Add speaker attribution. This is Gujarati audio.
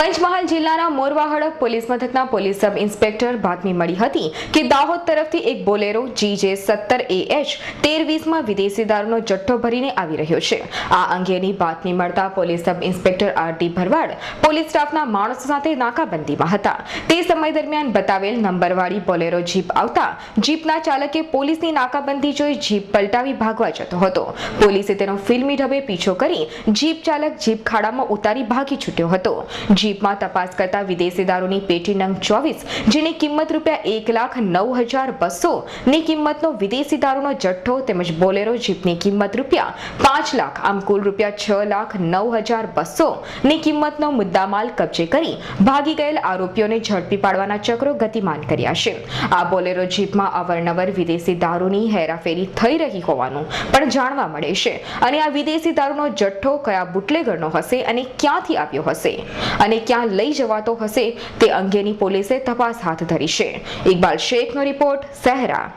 Speaker 1: પંચમહાલ જિલ્લાના મોરવા હડક પોલીસ મથકના પોલીસ સબ ઇન્સ્પેક્ટર બાતમી મળી હતી કે દાહોદ તરફથી એક બોલેરો GJ17AH 1320માં વિદેશી દારૂનો જથ્થો ભરીને આવી રહ્યો છે। આ અંગેની બાતમી મળતા પોલીસ સબ ઇન્સ્પેક્ટર RD ભરવાડ પોલીસ સ્ટાફના માણસો સાથે નાકાબંધીમાં હતા। તે સમય દરમિયાન બતાવેલ નંબરવાળી બોલેરો જીપ આવતા જીપના ચાલકે પોલીસની નાકાબંધી જોઈ જીપ પલટાવી ભાગવા જતો હતો। પોલીસે તેનો ફિલ્મી ઢબે પીછો કરી જીપ ચાલક જીપ ખાડામાં ઉતારી ભાગી છૂટ્યો હતો। જીપમાં તપાસ કરતા વિદેશી દારૂની પેટી નંગ 24 જેની કિંમત ₹1,09,200 ની કિંમતનો વિદેશી દારૂનો જથ્થો તેમજ બોલેરો જીપની કિંમત ₹5 લાખ આમ કુલ ₹6,09,200 ની કિંમતનો મુદ્દામાલ કબજે કરી ભાગી ગયેલ આરોપીઓને ઝડપી પાડવાના ચક્રો ગતિમાન કર્યા છે। આ બોલેરો જીપમાં અવારનવાર વિદેશી દારૂની હેરાફેરી થઈ રહી હોવાનું પણ જાણવા મળે છે અને આ વિદેશી દારૂનો જથ્થો કયા બુટલેગરનો હશે અને ક્યાંથી આવ્યો હશે અને ક્યાં લઈ જવાતો હશે તે અંગેની પોલીસે તપાસ હાથ ધરી છે। ઇકબાલ શેખનો રિપોર્ટ, સહેરા।